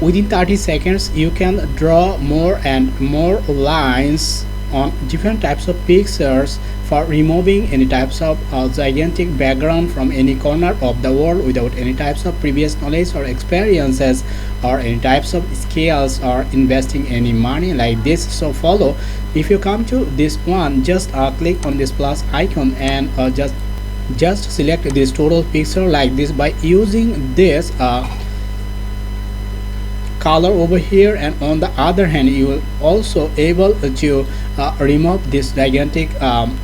within 30 seconds you can draw more and more lines on different types of pictures for removing any types of gigantic background from any corner of the world without any types of previous knowledge or experiences or any types of skills or investing any money like this. So follow. If you come to this one, just click on this plus icon and just select this total picture like this by using this color over here, and on the other hand you will also able to remove this gigantic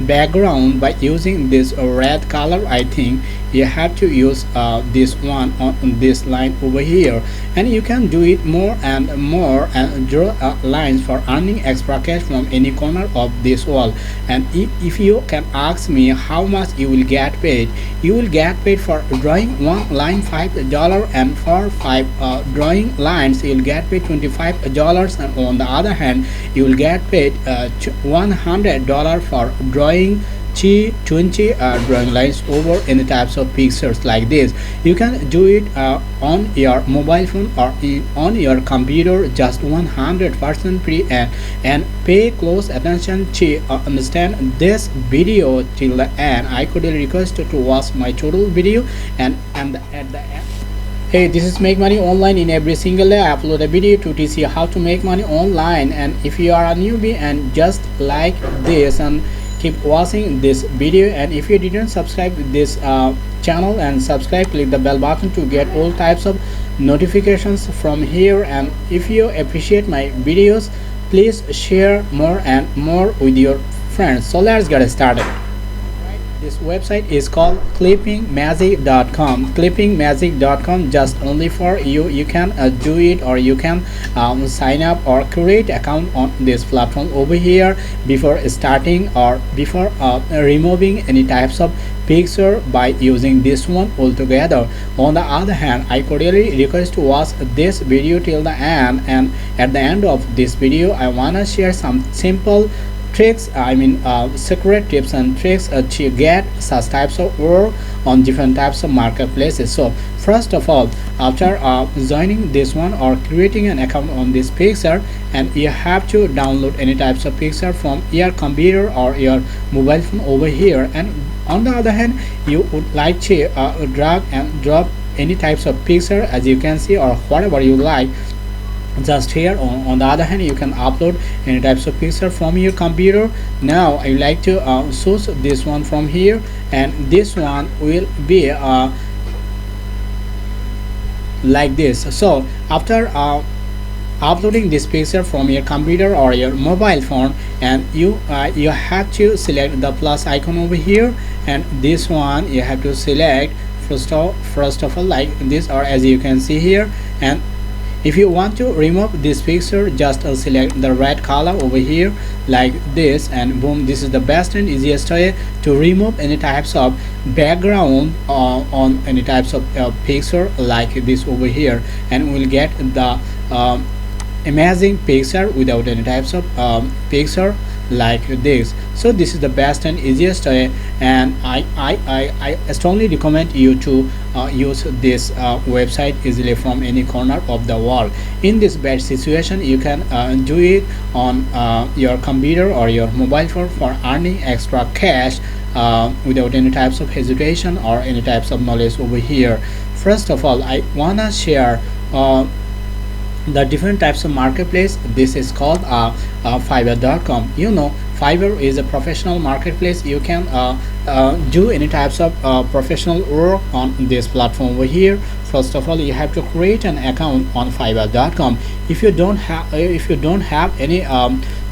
background by using this red color. I think you have to use this one on this line over here, and you can do it more and more and draw lines for earning extra cash from any corner of this wall. And if you can ask me how much you will get paid, you will get paid for drawing one line $5, and for 5 drawing lines you will get paid $25, and on the other hand you will get paid $100 for drawing 20 drawing lines over any types of pictures like this. You can do it on your mobile phone or on your computer, just 100% free, and pay close attention to understand this video till the end. I could request to watch my total video, and at the end. Hey, this is Make Money Online. In every single day I upload a video to teach you how to make money online. And if you are a newbie and just like this, and keep watching this video, and if you didn't subscribe this channel and subscribe, click the bell button to get all types of notifications from here. And if you appreciate my videos, please share more and more with your friends. So let's get started. This website is called clippingmagic.com. clippingmagic.com, just only for you. You can do it, or you can sign up or create account on this platform over here before starting or before removing any types of picture by using this one altogether. On the other hand, I cordially request to watch this video till the end, and at the end of this video I wanna share some simple tricks, secret tips and tricks to get such types of work on different types of marketplaces. So first of all, after joining this one or creating an account on this picture, and you have to download any types of picture from your computer or your mobile phone over here. And on the other hand, you would like to drag and drop any types of picture, as you can see, or whatever you like. Just here on the other hand, you can upload any types of picture from your computer. Now I like to source this one from here, and this one will be like this. So after uploading this picture from your computer or your mobile phone, and you have to select the plus icon over here, and this one you have to select first of all like this, or as you can see here. And if you want to remove this picture, just select the red color over here like this, and boom, this is the best and easiest way to remove any types of background on any types of picture like this over here, and we'll get the amazing picture without any types of picture like this. So this is the best and easiest way, and I strongly recommend you to use this website easily from any corner of the world. In this bad situation, you can do it on your computer or your mobile phone for earning extra cash without any types of hesitation or any types of knowledge over here. First of all, I wanna share the different types of marketplace. This is called fiverr.com. You know, Fiverr is a professional marketplace. You can do any types of professional work on this platform over here. First of all, you have to create an account on fiverr.com. If you don't have any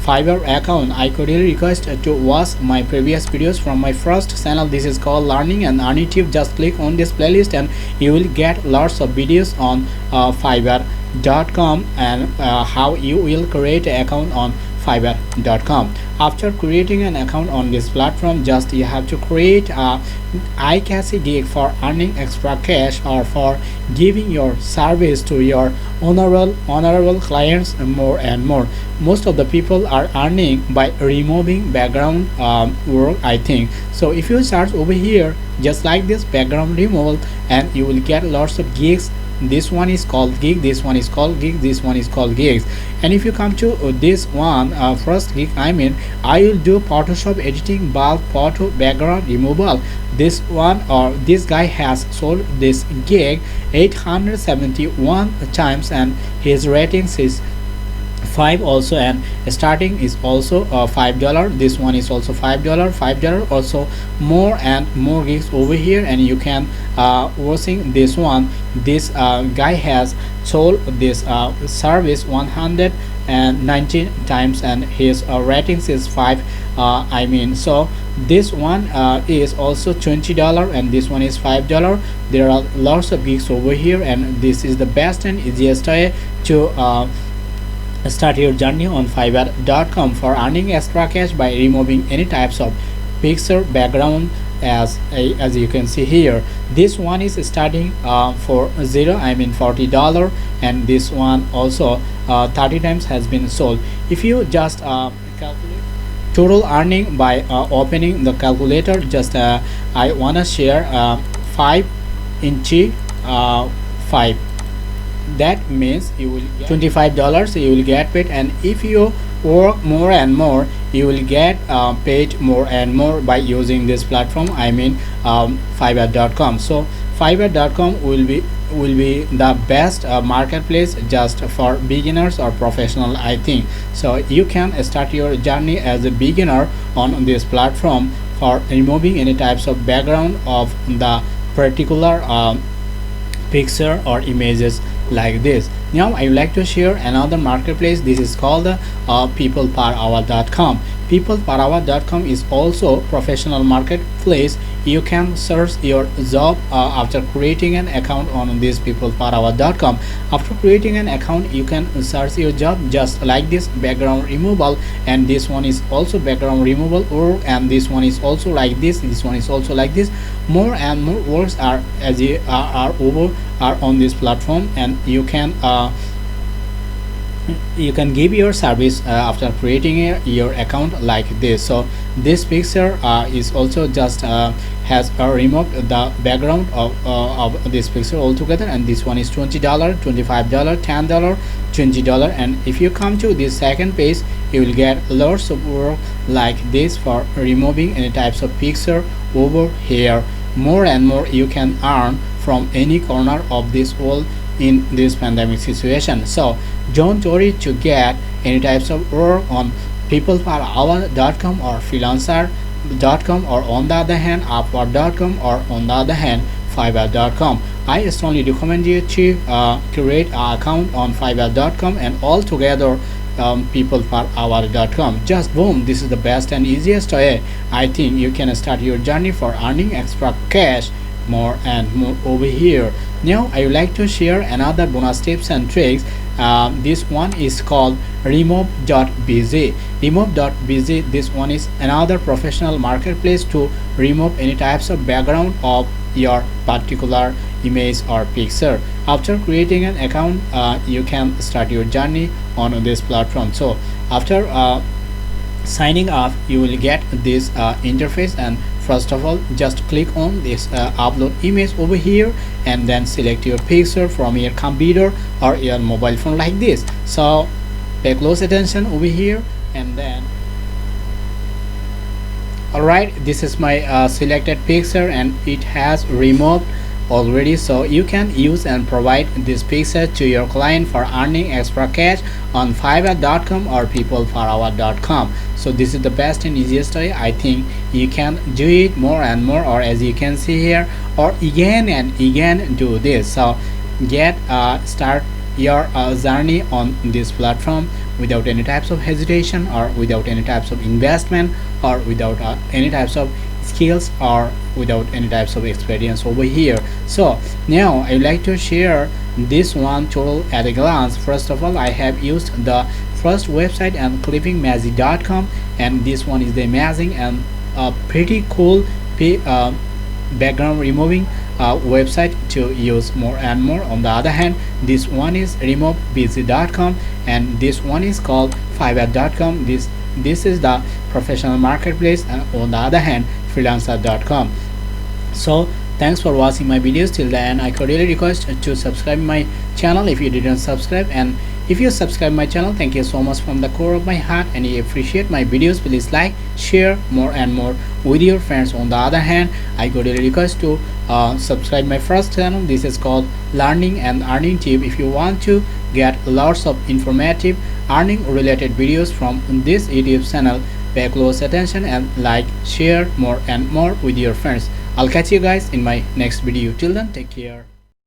Fiverr account, I could really request to watch my previous videos from my first channel. This is called Learning and Earning Tip. Just click on this playlist and you will get lots of videos on fiverr.com and how you will create an account on fiverr.com. After creating an account on this platform, just you have to create a eye-catchy gig for earning extra cash or for giving your service to your honorable clients and more and more. Most of the people are earning by removing background work, I think. So if you search over here just like this background removal, and you will get lots of gigs this one is called gig, this one is called gig, this one is called gigs. And if you come to this one, first gig, I will do Photoshop editing, bulk photo background removal. This one, or this guy has sold this gig 871 times, and his ratings is 5 also, and starting is also $5. This one is also $5 also. More and more gigs over here, and you can watching this one. This guy has sold this service 119 times, and his ratings is 5. So this one is also $20, and this one is $5. There are lots of gigs over here, and this is the best and easiest way to start your journey on Fiverr.com for earning extra cash by removing any types of picture background. As you can see here, this one is starting for $40, and this one also 30 times has been sold. If you just calculate total earning by opening the calculator, just I wanna share 5 into 5, that means you will get $25 you will get paid. And if you work more and more, you will get paid more and more by using this platform, Fiverr.com. So Fiverr.com will be the best marketplace just for beginners or professional, I think. So you can start your journey as a beginner on this platform for removing any types of background of the particular picture or images like this. Now I would like to share another marketplace. This is called peopleperhour.com. peopleperhour.com is also professional marketplace. You can search your job after creating an account on this peopleperhour.com. After creating an account, you can search your job just like this, background removal, and this one is also background removal work, and this one is also like this, this one is also like this. More and more works are on this platform, and you can give your service after creating your account like this. So this picture is also just has removed the background of this picture altogether, and this one is $20, $25, $10, $20. And if you come to this second page, you will get lots of work like this for removing any types of picture over here. More and more you can earn from any corner of this world in this pandemic situation. So don't worry to get any types of work on peopleperhour.com or freelancer.com, or on the other hand upwork.com, or on the other hand Fiverr.com. I strongly recommend you to create an account on Fiverr.com and altogether peopleperhour.com. Just boom, this is the best and easiest way, I think. You can start your journey for earning extra cash more and more over here. Now I would like to share another bonus tips and tricks. This one is called remove.bg. remove.bg, this one is another professional marketplace to remove any types of background of your particular image or picture. After creating an account, you can start your journey on this platform. So after signing up, you will get this interface, and first of all just click on this upload image over here, and then select your picture from your computer or your mobile phone like this. So pay close attention over here, and then alright, this is my selected picture, and it has removed already. So you can use and provide this picture to your client for earning extra cash on Fiverr.com or peopleperhour.com. So this is the best and easiest way, I think. You can do it more and more, or as you can see here, or again and again do this. So get start your journey on this platform without any types of hesitation, or without any types of investment, or without any types of skills, or without any types of experience over here. So now I would like to share this one total at a glance. First of all, I have used the first website and clippingmagic.com, and this one is the amazing and pretty cool background removing website to use more and more. On the other hand, this one is remove.bg.com, and this one is called Fiverr.com. This is the professional marketplace, and on the other hand freelancer.com. So Thanks for watching my videos till the end. I cordially request to subscribe my channel if you didn't subscribe, and if you subscribe my channel, thank you so much from the core of my heart. And if you appreciate my videos, please like, share more and more with your friends. On the other hand, I cordially request to subscribe my first channel. This is called Learning and Earning Tip. If you want to get lots of informative earning related videos from this YouTube channel, pay close attention and like, share more and more with your friends. I'll catch you guys in my next video. Till then, take care.